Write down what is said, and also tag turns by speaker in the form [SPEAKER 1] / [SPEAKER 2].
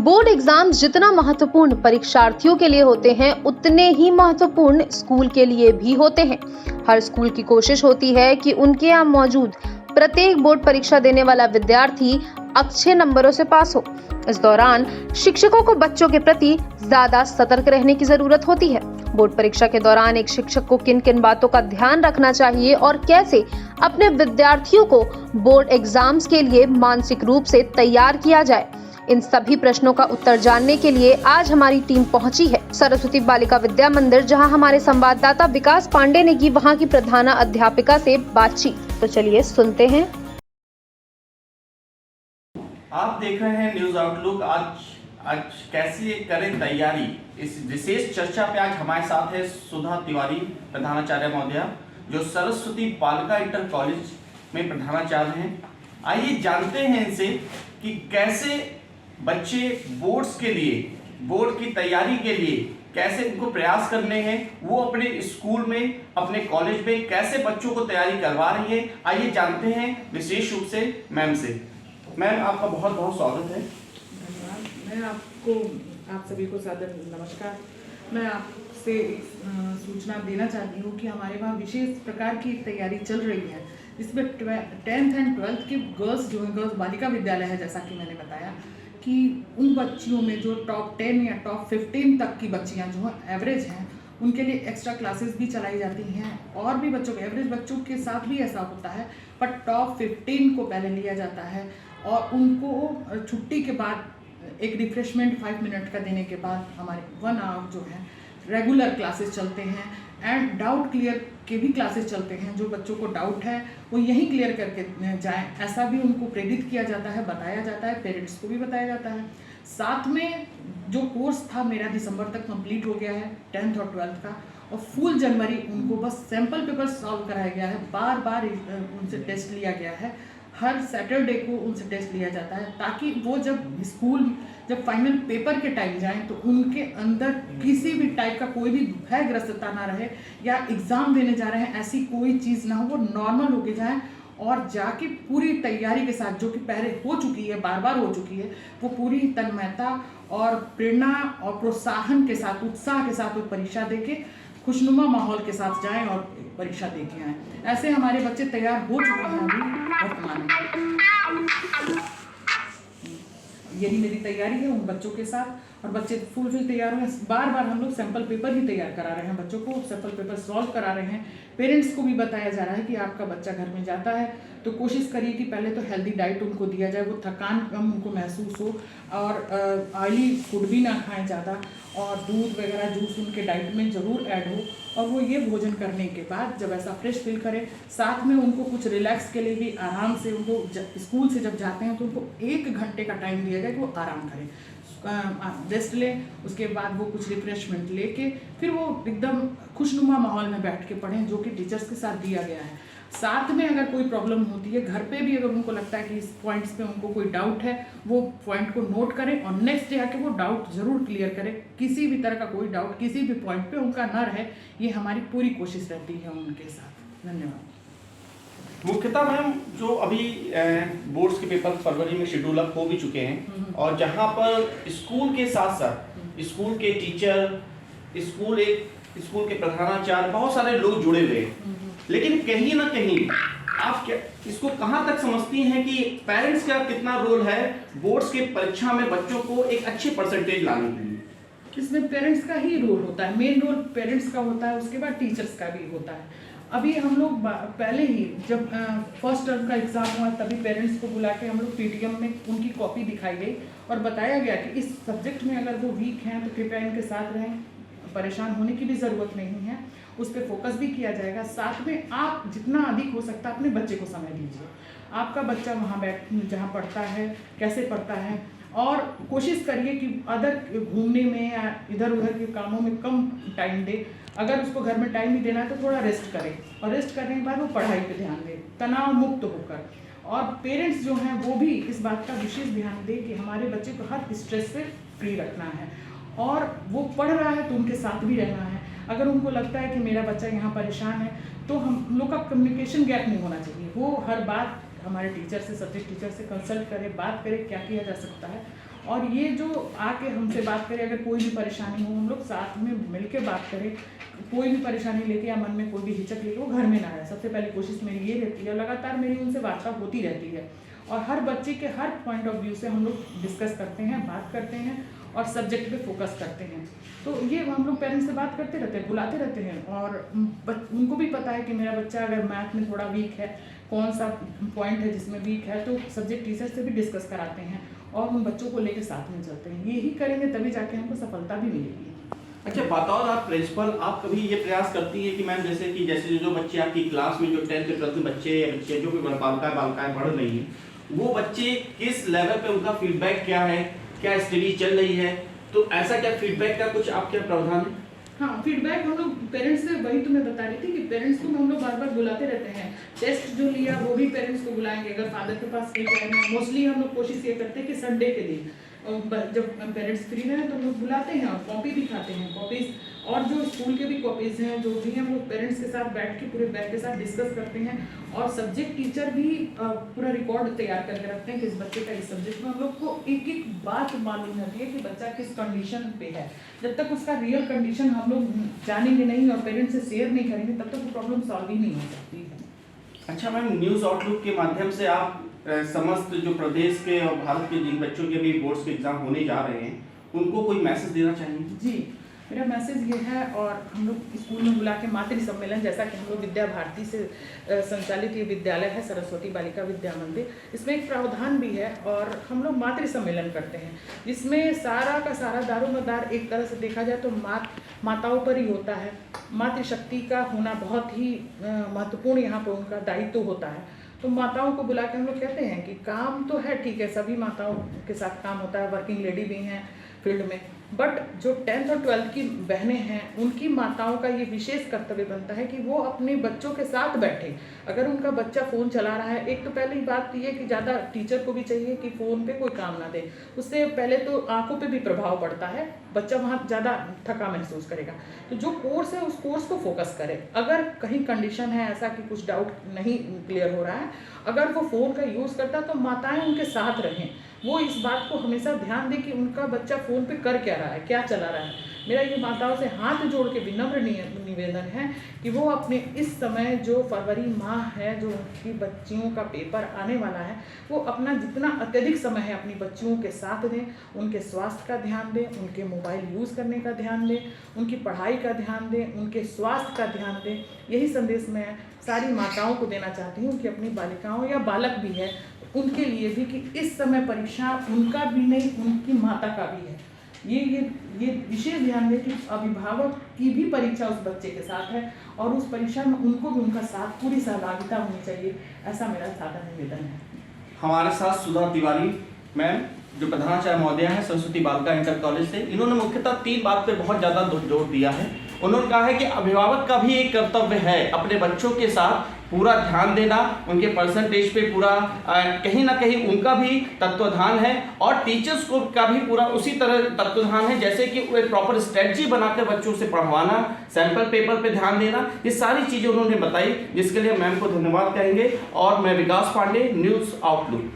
[SPEAKER 1] Board exams जितना महत्वपूर्ण परीक्षार्थियों के लिए होते हैं, उतने ही महत्वपूर्ण स्कूल के लिए भी होते हैं। हर स्कूल की कोशिश होती है कि उनके यहाँ मौजूद प्रत्येक बोर्ड परीक्षा देने वाला विद्यार्थी अच्छे नंबरों से पास हो। इस दौरान शिक्षकों को बच्चों के प्रति ज्यादा सतर्क रहने की जरूरत होती है। बोर्ड परीक्षा के दौरान एक शिक्षक को किन किन बातों का ध्यान रखना चाहिए और कैसे अपने विद्यार्थियों को बोर्ड एग्जाम्स के लिए मानसिक रूप से तैयार किया जाए, इन सभी प्रश्नों का उत्तर जानने के लिए आज हमारी टीम पहुंची है सरस्वती बालिका विद्या मंदिर, जहां हमारे संवाददाता विकास पांडे ने की वहां की प्रधान अध्यापिका से बातचीत। तो चलिए सुनते हैं।
[SPEAKER 2] आप देख रहे हैं न्यूज आउटलुक। आज कैसे करें तैयारी, इस विशेष चर्चा पे आज हमारे साथ है सुधा तिवारी प्रधानाचार्य महोदया, जो सरस्वती बालिका इंटर कॉलेज में प्रधानाचार्य हैं। आइए जानते हैं इनसे कि कैसे बच्चे बोर्ड्स के लिए, बोर्ड की तैयारी के लिए कैसे उनको प्रयास करने हैं, वो अपने स्कूल में, अपने कॉलेज में कैसे बच्चों को तैयारी करवा रही है। आइए जानते हैं विशेष रूप से मैम से। मैम, आपका बहुत बहुत स्वागत है।
[SPEAKER 3] धन्यवाद। आप सभी को सादर नमस्कार। मैं आपसे सूचना देना चाहती हूँ कि हमारे वहाँ विशेष प्रकार की तैयारी चल रही है, जिसमें 10th एंड 12th की गर्ल्स जो है, गर्ल्स बालिका विद्यालय है, जैसा कि मैंने बताया कि उन बच्चियों में जो टॉप 10 या टॉप 15 तक की बच्चियाँ जो है एवरेज हैं, उनके लिए एक्स्ट्रा क्लासेस भी चलाई जाती हैं। और भी बच्चों के, एवरेज बच्चों के साथ भी ऐसा होता है, पर टॉप 15 को पहले लिया जाता है और उनको छुट्टी के बाद एक रिफ्रेशमेंट 5 मिनट का देने के बाद हमारे 1 आवर जो है रेगुलर क्लासेस चलते हैं एंड डाउट क्लियर के भी क्लासेस चलते हैं। जो बच्चों को डाउट है वो यहीं क्लियर करके जाएं, ऐसा भी उनको प्रेरित किया जाता है, बताया जाता है, पेरेंट्स को भी बताया जाता है। साथ में जो कोर्स था मेरा दिसंबर तक कंप्लीट हो गया है 10th और 12th का, और फुल जनवरी उनको बस सैम्पल पेपर सॉल्व कराया गया है। बार बार उनसे टेस्ट लिया गया है, हर सैटरडे को उनसे टेस्ट लिया जाता है, ताकि वो जब फाइनल पेपर के टाइम जाएं तो उनके अंदर किसी भी टाइप का कोई भी भयग्रस्तता ना रहे, या एग्ज़ाम देने जा रहे हैं ऐसी कोई चीज़ ना हो, वो नॉर्मल होके जाएं और जाके पूरी तैयारी के साथ, जो कि पहले हो चुकी है, बार बार हो चुकी है, वो पूरी तन्मयता और प्रेरणा और प्रोत्साहन के साथ, उत्साह के साथ वो परीक्षा देके खुशनुमा माहौल के साथ जाएं और परीक्षा दे के आएँ। ऐसे हमारे बच्चे तैयार हो चुके हैं अभी वर्तमान में। यही मेरी तैयारी है उन बच्चों के साथ, और बच्चे फुल तैयार हुए। बार बार हम लोग सैंपल पेपर ही तैयार करा रहे हैं, बच्चों को सैंपल पेपर सॉल्व करा रहे हैं। पेरेंट्स को भी बताया जा रहा है कि आपका बच्चा घर में जाता है तो कोशिश करिए कि पहले तो हेल्दी डाइट उनको दिया जाए, वो थकान कम उनको महसूस हो, और ऑयली फूड भी ना खाएं ज़्यादा, और दूध वगैरह जूस उनके डाइट में ज़रूर ऐड हो, और वो ये भोजन करने के बाद जब ऐसा फ्रेश फील करें, साथ में उनको कुछ रिलैक्स के लिए भी आराम से, उनको स्कूल से जब जाते हैं तो उनको 1 घंटे का टाइम दिया जाए कि वो आराम करें, रेस्ट लें। उसके बाद वो कुछ रिफ्रेशमेंट लेके फिर वो एकदम खुशनुमा माहौल में बैठ के पढ़ें, जो कि टीचर्स के साथ दिया गया है। साथ में अगर कोई प्रॉब्लम होती है घर पे भी, अगर उनको लगता है कि इस पॉइंट्स पे उनको कोई डाउट है, वो पॉइंट को नोट करें और नेक्स्ट डे आके वो डाउट ज़रूर क्लियर करें। किसी भी तरह का कोई डाउट किसी भी पॉइंट पे उनका ना रहे, ये हमारी पूरी कोशिश रहती है उनके साथ। धन्यवाद।
[SPEAKER 2] मुख्यतः मैम, जो अभी बोर्ड्स के पेपर फरवरी में शेड्यूल अप हो भी चुके हैं, और जहां पर स्कूल के साथ साथ स्कूल के टीचर, स्कूल के प्रधानाचार्य, बहुत सारे लोग जुड़े हुए हैं, लेकिन कहीं ना कहीं आप इसको कहां तक समझती हैं कि पेरेंट्स का कितना रोल है बोर्ड्स के परीक्षा में बच्चों को एक अच्छे परसेंटेज लाने के लिए?
[SPEAKER 3] इसमें पेरेंट्स का ही रोल होता है, मेन रोल पेरेंट्स का होता है, उसके बाद टीचर्स का भी होता है। अभी हम लोग पहले ही जब फर्स्ट टर्म का एग्ज़ाम हुआ, तभी पेरेंट्स को बुला के हम लोग पीटीएम में उनकी कॉपी दिखाई गई और बताया गया कि इस सब्जेक्ट में अगर वो वीक हैं तो कृपया इनके साथ रहें, परेशान होने की भी ज़रूरत नहीं है, उस पर फोकस भी किया जाएगा। साथ में आप जितना अधिक हो सकता है अपने बच्चे को समय दीजिए। आपका बच्चा वहाँ जहाँ पढ़ता है, कैसे पढ़ता है, और कोशिश करिए कि अदर घूमने में या इधर उधर के कामों में कम टाइम दे। अगर उसको घर में टाइम ही देना है तो थोड़ा रेस्ट करें, और रेस्ट करने के बाद वो पढ़ाई पे ध्यान दें, तनाव मुक्त होकर। और पेरेंट्स जो हैं वो भी इस बात का विशेष ध्यान दें कि हमारे बच्चे को हर स्ट्रेस से फ्री रखना है, और वो पढ़ रहा है तो उनके साथ भी रहना है। अगर उनको लगता है कि मेरा बच्चा यहाँ परेशान है, तो हम लोग का कम्युनिकेशन गैप नहीं होना चाहिए। वो हर बात हमारे टीचर से, सब्जेक्ट टीचर से कंसल्ट करें, बात करें क्या किया जा सकता है, और ये जो आके हमसे बात करें, अगर कोई भी परेशानी हो हम लोग साथ में मिल के बात करें। कोई भी परेशानी लेके या मन में कोई भी हिचक लेके वो घर में ना आए। सबसे पहली कोशिश मेरी ये रहती है, लगातार मेरी उनसे वार्ता होती रहती है और हर बच्चे के हर पॉइंट ऑफ व्यू से हम लोग डिस्कस करते हैं, बात करते हैं और सब्जेक्ट पे फोकस करते हैं। तो ये हम लोग पेरेंट्स से बात करते रहते हैं, बुलाते रहते हैं और उनको भी पता है कि मेरा बच्चा अगर मैथ में थोड़ा वीक है, कौन सा पॉइंट है जिसमें वीक है, तो सब्जेक्ट टीचर से भी डिस्कस कराते हैं और उन बच्चों को लेकर साथ में चलते हैं। यही करेंगे तभी जाके हमको सफलता भी मिलेगी।
[SPEAKER 2] अच्छा, बतौर आप प्रिंसिपल, आप कभी ये प्रयास करती हैं कि मैम जैसे जो बच्चे आपकी क्लास में जो 10th के 12th बच्चे या बच्चे जो भी बालिकाएं पढ़ रही हैं, वो बच्चे किस लेवल पे उनका फीडबैक क्या है, क्या स्टडी चल रही है, तो ऐसा क्या फीडबैक का कुछ आपके प्रावधान है?
[SPEAKER 3] हाँ, फीडबैक हम लोग पेरेंट्स से, वही तो मैं बता रही थी कि पेरेंट्स को हम लोग बार बार बुलाते रहते हैं। टेस्ट जो लिया वो भी पेरेंट्स को बुलाएंगे, अगर फादर के पास नहीं जाएंगे। मोस्टली हम लोग कोशिश ये करते हैं कि संडे के दिन जब पेरेंट्स फ्री रहें तो हम लोग बुलाते हैं और कॉपी भी खाते हैं। कॉपीज और जो स्कूल के भी कॉपीज हैं जो भी हैं वो पेरेंट्स के साथ बैठ के पूरे बैच के साथ डिस्कस करते हैं और सब्जेक्ट टीचर भी पूरा रिकॉर्ड तैयार करके रखते हैं कि इस बच्चे का इस सब्जेक्ट में। हम लोग को एक एक बात मालूम रहती है कि बच्चा किस कंडीशन पे है। जब तक उसका रियल कंडीशन हम लोग जानेंगे नहीं और पेरेंट्स से शेयर नहीं करेंगे तब तक वो प्रॉब्लम सॉल्व ही नहीं हो सकती है।
[SPEAKER 2] अच्छा मैम, न्यूज़ आउटलुक के माध्यम से आप समस्त जो प्रदेश के और भारत के जिन बच्चों के भी बोर्ड्स के एग्जाम होने जा रहे हैं उनको कोई मैसेज देना चाहेंगे?
[SPEAKER 3] जी, मेरा मैसेज ये है, और हम लोग स्कूल में बुला के मातृ सम्मेलन, जैसा कि हम लोग विद्या भारती से संचालित ये विद्यालय है सरस्वती बालिका विद्या मंदिर, इसमें एक प्रावधान भी है और हम लोग मातृ सम्मेलन करते हैं जिसमें सारा का सारा दारोमदार एक तरह से देखा जाए तो माताओं पर ही होता है। मातृशक्ति का होना बहुत ही महत्वपूर्ण यहाँ पर उनका दायित्व होता है। तो माताओं को बुला के हम लोग कहते हैं कि काम तो है, ठीक है, सभी माताओं के साथ काम होता है, वर्किंग लेडी भी हैं फील्ड में, बट जो 10th और 12th की बहनें हैं उनकी माताओं का ये विशेष कर्तव्य बनता है कि वो अपने बच्चों के साथ बैठे। अगर उनका बच्चा फ़ोन चला रहा है, एक तो पहली बात ये कि ज़्यादा टीचर को भी चाहिए कि फ़ोन पे कोई काम ना दे, उससे पहले तो आंखों पे भी प्रभाव पड़ता है, बच्चा वहाँ ज़्यादा थका महसूस करेगा। तो जो कोर्स है उस कोर्स को फोकस करे। अगर कहीं कंडीशन है ऐसा कि कुछ डाउट नहीं क्लियर हो रहा है, अगर वो फ़ोन का यूज़ करता है तो माताएं उनके साथ रहें, वो इस बात को हमेशा ध्यान दें कि उनका बच्चा फ़ोन पे कर क्या रहा है, क्या चला रहा है। मेरा ये माताओं से हाथ जोड़ के विनम्र निवेदन है कि वो अपने इस समय जो फरवरी माह है, जो उनकी बच्चियों का पेपर आने वाला है, वो अपना जितना अत्यधिक समय है अपनी बच्चियों के साथ दें, उनके स्वास्थ्य का ध्यान दें, उनके मोबाइल यूज़ करने का ध्यान दें, उनकी पढ़ाई का ध्यान दें, उनके स्वास्थ्य का ध्यान दें। यही संदेश मैं सारी माताओं को देना चाहती हूँ कि अपनी बालिकाओं या बालक भी है उनके लिए भी, कि इस समय परीक्षा उनका भी नहीं, उनकी माता का भी है। ये विशेष ध्यान दें कि अभिभावक की भी परीक्षा उस बच्चे के साथ है और उस परीक्षा में उनको भी उनका साथ, पूरी सहभागिता होनी चाहिए, ऐसा मेरा सादा निवेदन है।
[SPEAKER 2] हमारे साथ सुधा तिवारी मैम, जो प्रधानाचार्य महोदया हैं सरस्वती बालिका इंटर कॉलेज से, इन्होंने मुख्यतः 3 बात पे बहुत ज़्यादा जोर दिया है। उन्होंने कहा है कि अभिभावक का भी एक कर्तव्य है अपने बच्चों के साथ पूरा ध्यान देना, उनके परसेंटेज पे पूरा कहीं ना कहीं उनका भी तत्वाधान है और टीचर्स को का भी पूरा उसी तरह तत्वाधान है, जैसे कि एक प्रॉपर स्ट्रेटजी बनाकर बच्चों से पढ़वाना, सैंपल पेपर पे ध्यान देना, ये सारी चीज़ें उन्होंने बताई, जिसके लिए मैम को धन्यवाद कहेंगे। और मैं विकास पांडे, न्यूज़ आउटलुक।